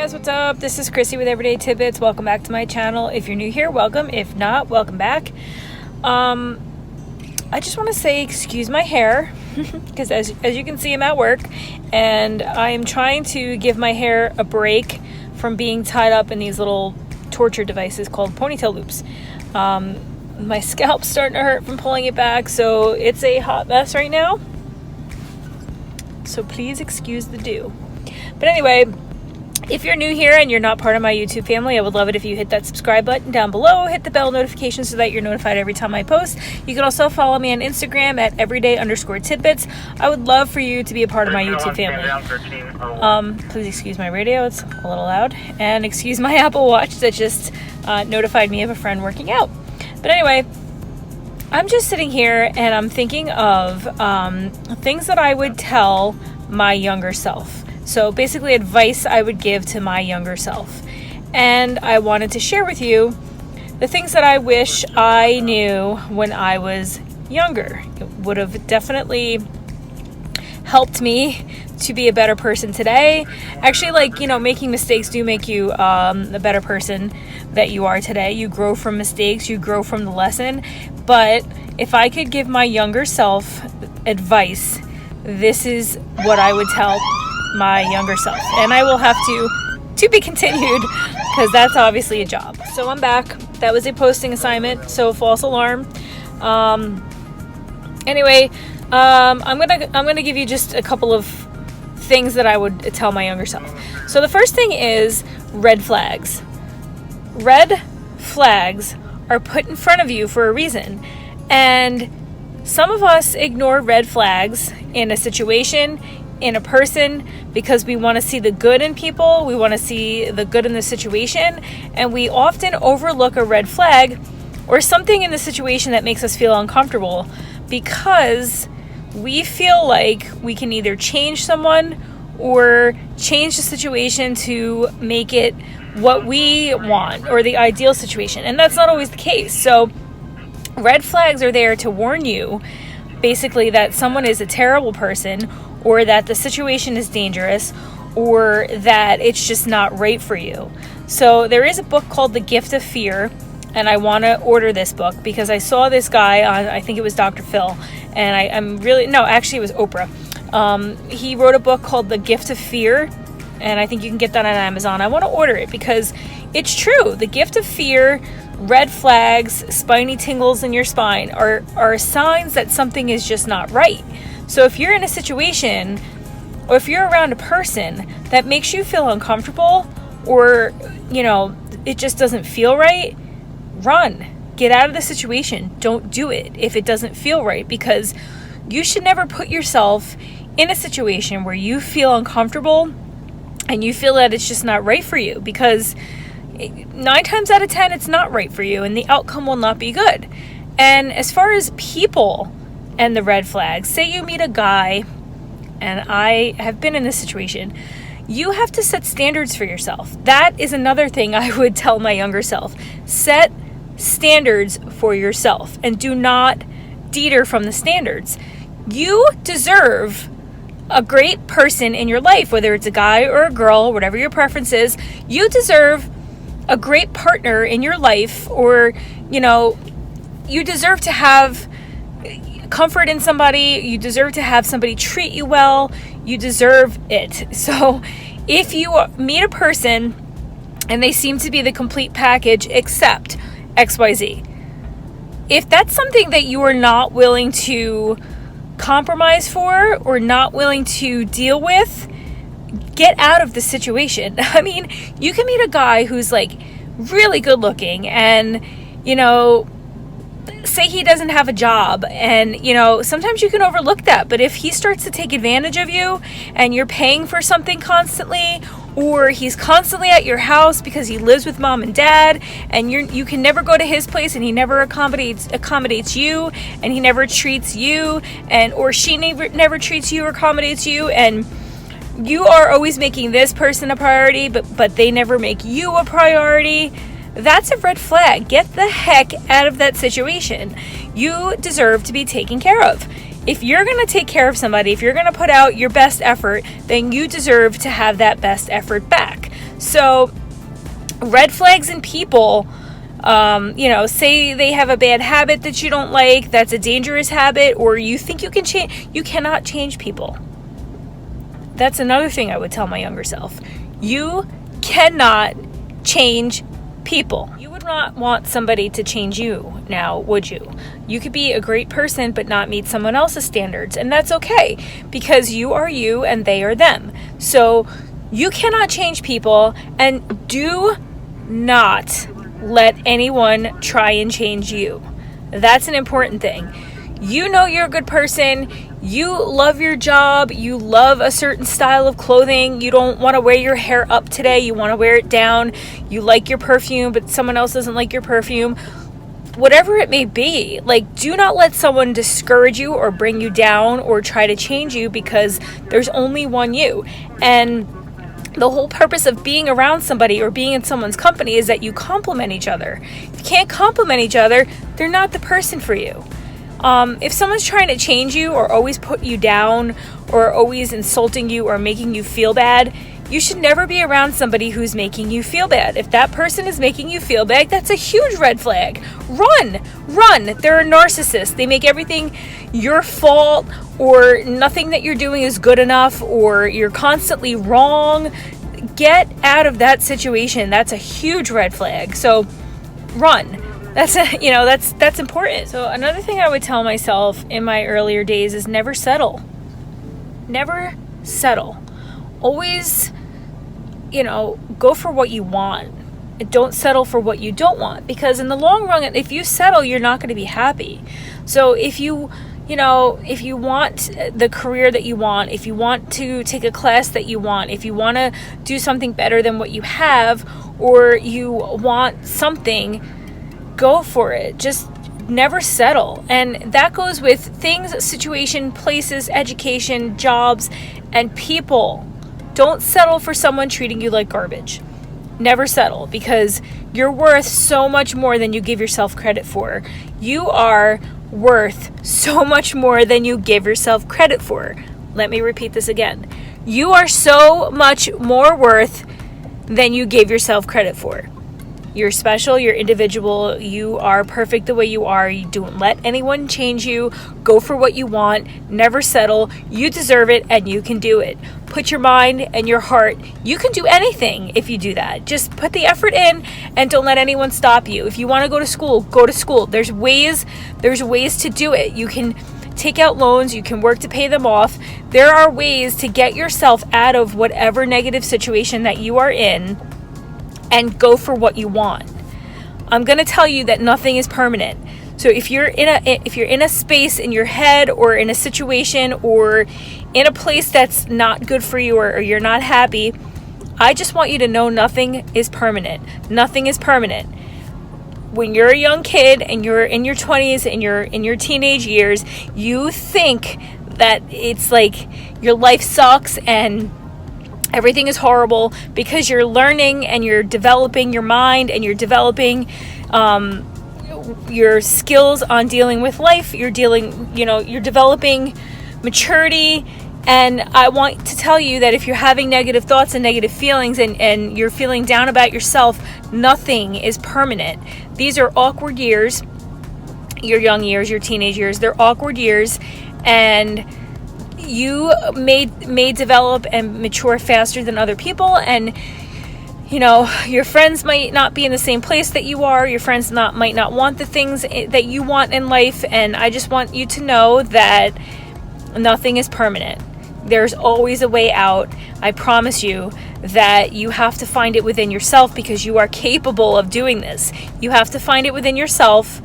guys, what's up? This is Chrissy with Everyday Tidbits. Welcome back to my channel. If you're new here, welcome. If not, welcome back. I just want to say excuse my hair because as you can see, I'm at work and I am trying to give my hair a break from being tied up in these little torture devices called ponytail loops. My scalp's starting to hurt from pulling it back, so it's a hot mess right now. So please excuse the do. But anyway, if you're new here and you're not part of my YouTube family, I would love it if you hit that subscribe button down below, hit the bell notification so that you're notified every time I post. You can also follow me on Instagram at everyday_tidbits. I would love for you to be a part of my YouTube family. Please excuse my radio, it's a little loud. And excuse my Apple Watch that just notified me of a friend working out. But anyway, I'm just sitting here and I'm thinking of things that I would tell my younger self. So basically advice I would give to my younger self. And I wanted to share with you the things that I wish I knew when I was younger. It would have definitely helped me to be a better person today. Actually, making mistakes do make you a better person that you are today. You grow from mistakes, you grow from the lesson. But if I could give my younger self advice, this is what I would tell my younger self. And I will have to be continued because that's obviously a job. So I'm back. That was a posting assignment, so false alarm. Anyway, I'm gonna give you just a couple of things that I would tell my younger self. So the first thing is red flags. Red flags are put in front of you for a reason. And some of us ignore red flags in a situation, in a person, because we want to see the good in people, we want to see the good in the situation, and we often overlook a red flag or something in the situation that makes us feel uncomfortable because we feel like we can either change someone or change the situation to make it what we want or the ideal situation, and that's not always the case. So red flags are there to warn you basically that someone is a terrible person, or that the situation is dangerous, or that it's just not right for you. So there is a book called The Gift of Fear, and I want to order this book because I saw this guy on, I think it was Dr. Phil, and it was Oprah. He wrote a book called The Gift of Fear, and I think you can get that on Amazon. I want to order it because it's true. The Gift of Fear, red flags, spiny tingles in your spine are signs that something is just not right. So if you're in a situation or if you're around a person that makes you feel uncomfortable or, it just doesn't feel right, run. Get out of the situation. Don't do it if it doesn't feel right, because you should never put yourself in a situation where you feel uncomfortable and you feel that it's just not right for you, because 9 times out of 10 it's not right for you and the outcome will not be good. And as far as people and the red flags, say you meet a guy, and I have been in this situation, you have to set standards for yourself. That is another thing I would tell my younger self. Set standards for yourself and do not deter from the standards. You deserve a great person in your life, whether it's a guy or a girl, whatever your preference is. You deserve a great partner in your life, or, you deserve to have comfort in somebody. You deserve to have somebody treat you well. You deserve it. So if you meet a person and they seem to be the complete package except XYZ, if that's something that you are not willing to compromise for or not willing to deal with, get out of the situation. I mean, you can meet a guy who's really good looking and, say he doesn't have a job, and sometimes you can overlook that, but if he starts to take advantage of you and you're paying for something constantly, or he's constantly at your house because he lives with mom and dad and you can never go to his place and he never accommodates you, and he never treats you, or she never treats you or accommodates you, and you are always making this person a priority but they never make you a priority, that's a red flag. Get the heck out of that situation. You deserve to be taken care of. If you're going to take care of somebody, if you're going to put out your best effort, then you deserve to have that best effort back. So red flags in people, say they have a bad habit that you don't like, that's a dangerous habit, or you think you can change. You cannot change people. That's another thing I would tell my younger self. You cannot change people. You would not want somebody to change you now, would you? You could be a great person but not meet someone else's standards, and that's okay, because you are you and they are them. So you cannot change people, and do not let anyone try and change you. That's an important thing. You know you're a good person. You love your job. You love a certain style of clothing. You don't want to wear your hair up today. You want to wear it down. You like your perfume, but someone else doesn't like your perfume. Whatever it may be, do not let someone discourage you or bring you down or try to change you, because there's only one you. And the whole purpose of being around somebody or being in someone's company is that you complement each other. If you can't complement each other, they're not the person for you. If someone's trying to change you or always put you down or always insulting you or making you feel bad, you should never be around somebody who's making you feel bad. If that person is making you feel bad, that's a huge red flag. Run! They're a narcissist. They make everything your fault, or nothing that you're doing is good enough, or you're constantly wrong. Get out of that situation. That's a huge red flag. So run. That's important. So another thing I would tell myself in my earlier days is never settle. Never settle. Always, go for what you want. Don't settle for what you don't want, because in the long run, if you settle, you're not going to be happy. So if you want the career that you want, if you want to take a class that you want, if you want to do something better than what you have, or you want something, go for it. Just never settle. And that goes with things, situation, places, education, jobs, and people. Don't settle for someone treating you like garbage. Never settle, because you're worth so much more than you give yourself credit for. You are worth so much more than you give yourself credit for. Let me repeat this again. You are so much more worth than you give yourself credit for. You're special, you're individual, you are perfect the way you are. You don't let anyone change you. Go for what you want, never settle. You deserve it, and you can do it. Put your mind and your heart. You can do anything if you do that. Just put the effort in, and don't let anyone stop you. If you want to go to school, go to school. There's ways to do it. You can take out loans, you can work to pay them off. There are ways to get yourself out of whatever negative situation that you are in, and go for what you want. I'm going to tell you that nothing is permanent. So if you're in a space in your head, or in a situation, or in a place that's not good for you, or you're not happy, I just want you to know nothing is permanent. Nothing is permanent. When you're a young kid and you're in your 20s and you're in your teenage years, you think that it's like your life sucks and everything is horrible, because you're learning and you're developing your mind and you're developing your skills on dealing with life. You're developing maturity. And I want to tell you that if you're having negative thoughts and negative feelings, and you're feeling down about yourself, nothing is permanent. These are awkward years, your young years, your teenage years. They're awkward years, and you may develop and mature faster than other people, and your friends might not be in the same place that you are. Your friends might not want the things that you want in life, and I just want you to know that nothing is permanent. There's always a way out. I promise you that you have to find it within yourself, because you are capable of doing this. You have to find it within yourself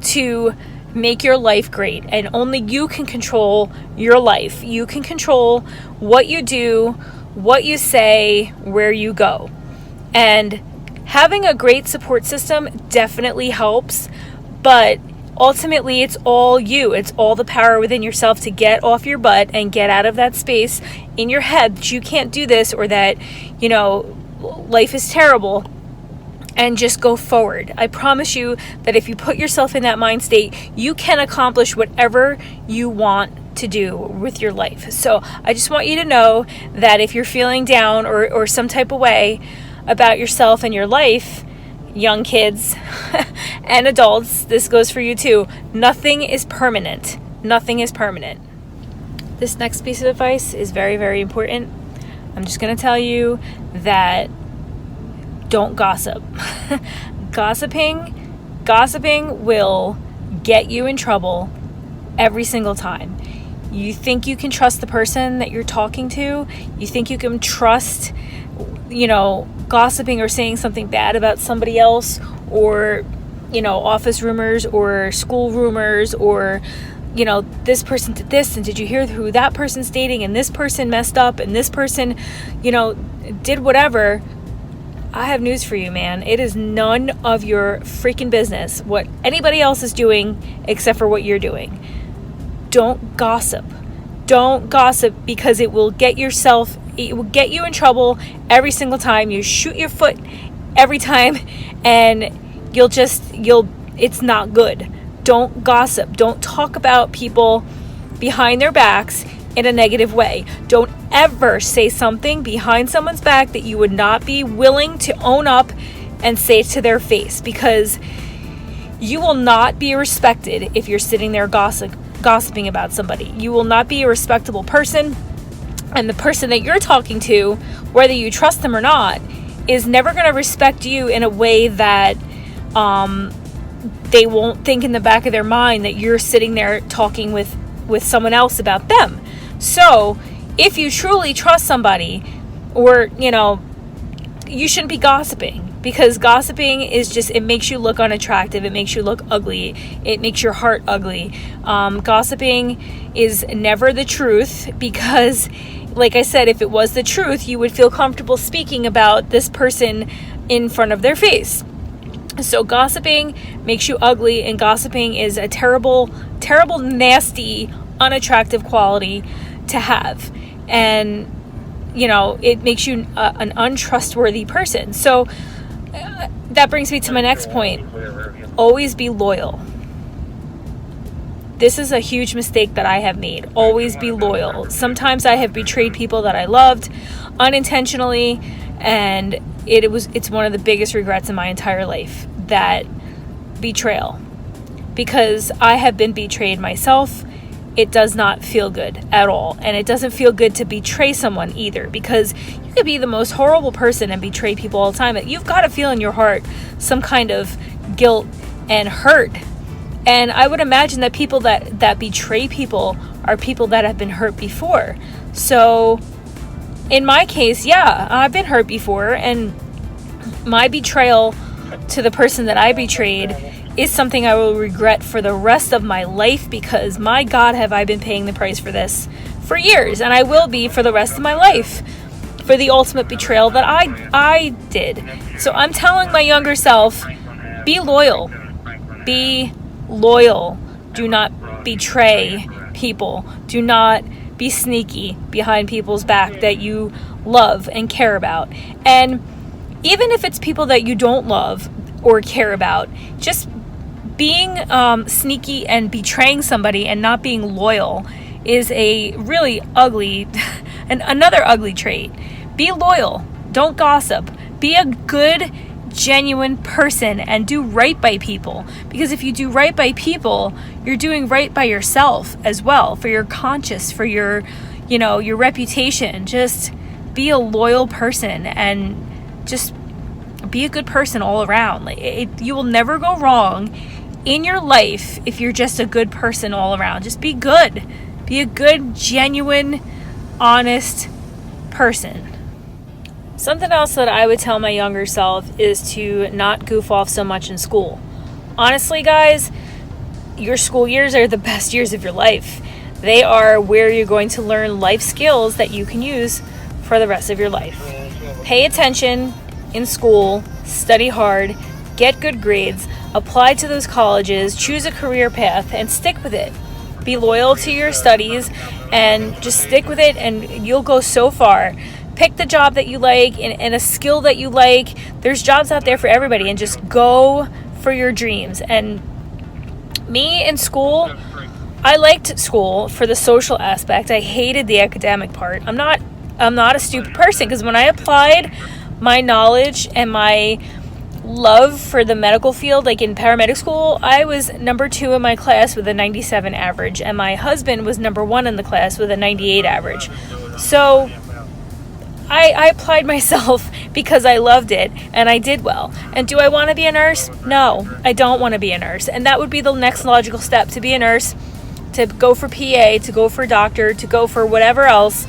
to make your life great, and only you can control your life. You can control what you do, what you say, where you go. And having a great support system definitely helps, but ultimately it's all you. It's all the power within yourself to get off your butt and get out of that space in your head that you can't do this, or that life is terrible, and just go forward. I promise you that if you put yourself in that mind state, you can accomplish whatever you want to do with your life. So I just want you to know that if you're feeling down or some type of way, about yourself and your life, young kids and adults, this goes for you too. Nothing is permanent. Nothing is permanent. This next piece of advice is very, very important. I'm just going to tell you that don't gossip. Gossiping will get you in trouble every single time. You think you can trust the person that you're talking to. You think you can trust, gossiping or saying something bad about somebody else, or, office rumors or school rumors, or, this person did this, and did you hear who that person's dating, and this person messed up, and this person, did whatever. I have news for you, man. It is none of your freaking business what anybody else is doing except for what you're doing. Don't gossip. Don't gossip, because it will get you in trouble every single time. You shoot your foot every time, and it's not good. Don't gossip. Don't talk about people behind their backs in a negative way. Don't ever say something behind someone's back that you would not be willing to own up and say to their face, because you will not be respected if you're sitting there gossiping about somebody. You will not be a respectable person, and the person that you're talking to, whether you trust them or not, is never going to respect you in a way that they won't think in the back of their mind that you're sitting there talking with someone else about them. So if you truly trust somebody, or you shouldn't be gossiping, because gossiping is just, it makes you look unattractive. It makes you look ugly. It makes your heart ugly. Gossiping is never the truth, because like I said, if it was the truth, you would feel comfortable speaking about this person in front of their face. So gossiping makes you ugly, and gossiping is a terrible, terrible, nasty, unattractive quality to have. And, it makes you an untrustworthy person. So that brings me to my next point. Always be loyal. This is a huge mistake that I have made. Always be loyal. Sometimes I have betrayed people that I loved unintentionally, and it's one of the biggest regrets in my entire life, that betrayal. Because I have been betrayed myself. It does not feel good at all. And it doesn't feel good to betray someone either, because you could be the most horrible person and betray people all the time. You've got to feel in your heart some kind of guilt and hurt. And I would imagine that people that betray people are people that have been hurt before. So in my case, yeah, I've been hurt before, and my betrayal to the person that I betrayed is something I will regret for the rest of my life, because my God, have I been paying the price for this for years, and I will be for the rest of my life, for the ultimate betrayal that I did. So I'm telling my younger self, be loyal. Be loyal. Do not betray people. Do not be sneaky behind people's back that you love and care about. And even if it's people that you don't love or care about, just being sneaky and betraying somebody and not being loyal is a really ugly, and another ugly trait. Be loyal. Don't gossip. Be a good, genuine person and do right by people. Because if you do right by people, you're doing right by yourself as well, for your conscience, for your reputation. Just be a loyal person and just be a good person all around. You will never go wrong in your life if you're just a good person all around. Just be good. Be a good, genuine, honest person. Something else that I would tell my younger self is to not goof off so much in school. Honestly, guys, your school years are the best years of your life. They are where you're going to learn life skills that you can use for the rest of your life. Pay attention in school, study hard, get good grades, apply to those colleges, choose a career path, and stick with it. Be loyal to your studies and just stick with it, and you'll go so far. Pick the job that you like and a skill that you like. There's jobs out there for everybody, and just go for your dreams. And me in school, I liked school for the social aspect. I hated the academic part. I'm not a stupid person, because when I applied my knowledge and my love for the medical field, like in paramedic school, I was number 2 in my class with a 97 average, and my husband was number 1 in the class with a 98 average. So I applied myself because I loved it and I did well. And do I want to be a nurse? No, I don't want to be a nurse. And that would be the next logical step, to be a nurse, to go for PA, to go for doctor, to go for whatever else.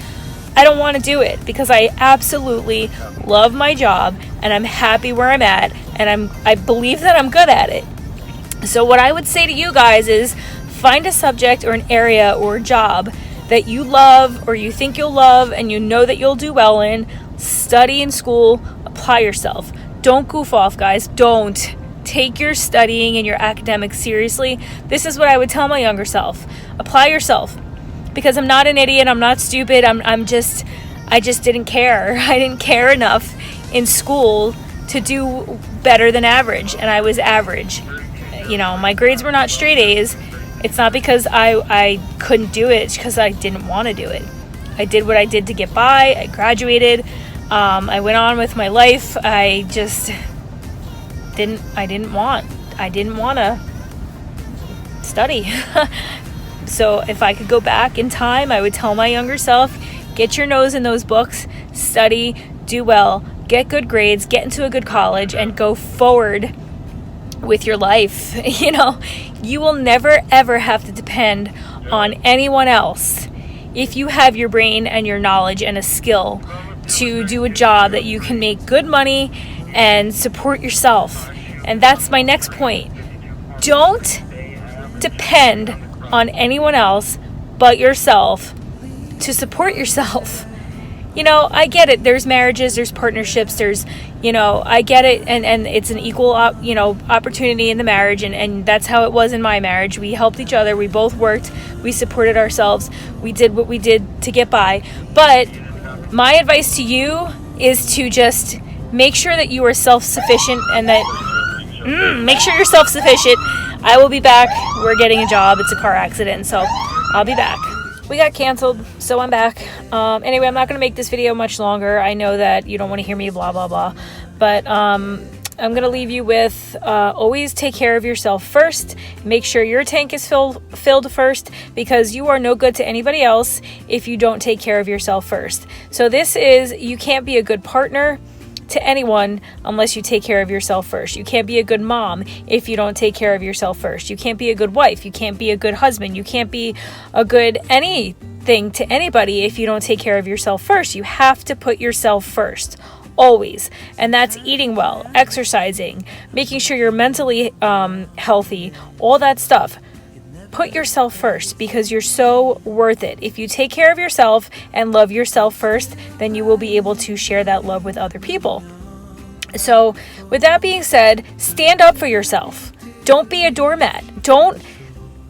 I don't want to do it because I absolutely love my job and I'm happy where I'm at, and I believe that I'm good at it. So what I would say to you guys is find a subject or an area or a job that you love or you think you'll love and you know that you'll do well in. Study in school, apply yourself. Don't goof off, guys. Don't. Take your studying and your academics seriously. This is what I would tell my younger self. Apply yourself. Because I'm not an idiot, I'm not stupid, I just didn't care. I didn't care enough in school to do better than average, and I was average. You know, my grades were not straight A's. It's not because I couldn't do it, it's because I didn't want to do it. I did what I did to get by. I graduated. I went on with my life. I just didn't want to study. So if I could go back in time, I would tell my younger self, get your nose in those books, study, do well, get good grades, get into a good college, and go forward with your life. You know, you will never ever have to depend on anyone else if you have your brain and your knowledge and a skill to do a job that you can make good money and support yourself. And that's my next point. Don't depend on anyone else but yourself to support yourself. You know, I get it. There's marriages, there's partnerships, there's, you know, I get it. And it's an equal, opportunity in the marriage. And that's how it was in my marriage. We helped each other. We both worked. We supported ourselves. We did what we did to get by. But my advice to you is to just make sure that you are self-sufficient and that, make sure you're self-sufficient. I will be back. We're getting a job. It's a car accident, so I'll be back. We got canceled, so I'm back. Anyway, I'm not going to make this video much longer. I know that you don't want to hear me blah, blah, blah. But I'm going to leave you with always take care of yourself first. Make sure your tank is filled first, because you are no good to anybody else if you don't take care of yourself first. So you can't be a good partner to anyone unless you take care of yourself first. You can't be a good mom if you don't take care of yourself first. You can't be a good wife. You can't be a good husband. You can't be a good anything to anybody if you don't take care of yourself first. You have to put yourself first, always. And that's eating well, exercising, making sure you're mentally healthy, all that stuff. Put yourself first, because you're so worth it. If you take care of yourself and love yourself first, then you will be able to share that love with other people. So with that being said, stand up for yourself. Don't be a doormat. Don't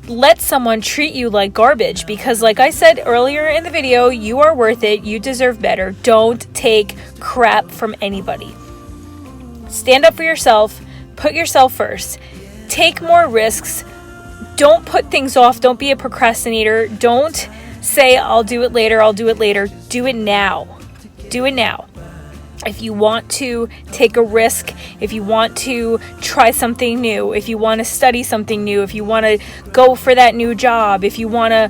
let someone treat you like garbage, because like I said earlier in the video, you are worth it. You deserve better. Don't take crap from anybody. Stand up for yourself. Put yourself first. Take more risks. Don't put things off. Don't be a procrastinator. Don't say, I'll do it later. I'll do it later. Do it now. Do it now. If you want to take a risk, if you want to try something new, if you want to study something new, if you want to go for that new job, if you want to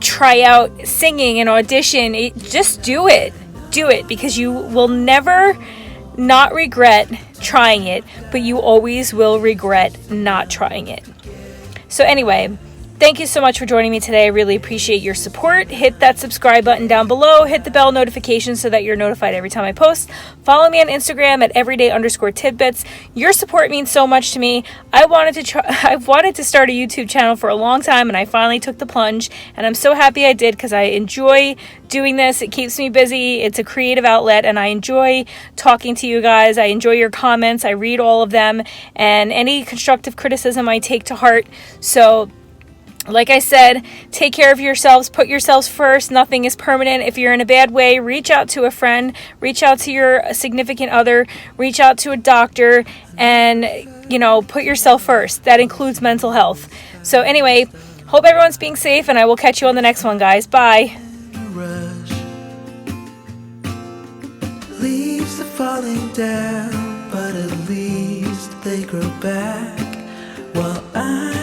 try out singing and audition, just do it. Do it, because you will never not regret trying it, but you always will regret not trying it. So anyway, thank you so much for joining me today. I really appreciate your support. Hit that subscribe button down below. Hit the bell notification so that you're notified every time I post. Follow me on Instagram at everyday_tidbits. Your support means so much to me. I've wanted to start a YouTube channel for a long time, and I finally took the plunge, and I'm so happy I did, because I enjoy doing this. It keeps me busy. It's a creative outlet, and I enjoy talking to you guys. I enjoy your comments. I read all of them, and any constructive criticism I take to heart. So like I said, take care of yourselves, put yourselves first. Nothing is permanent. If you're in a bad way, reach out to a friend, reach out to your significant other, reach out to a doctor, and, put yourself first. That includes mental health. So anyway, hope everyone's being safe, and I will catch you on the next one, guys. Bye. Leaves are falling down, but at least they grow back while I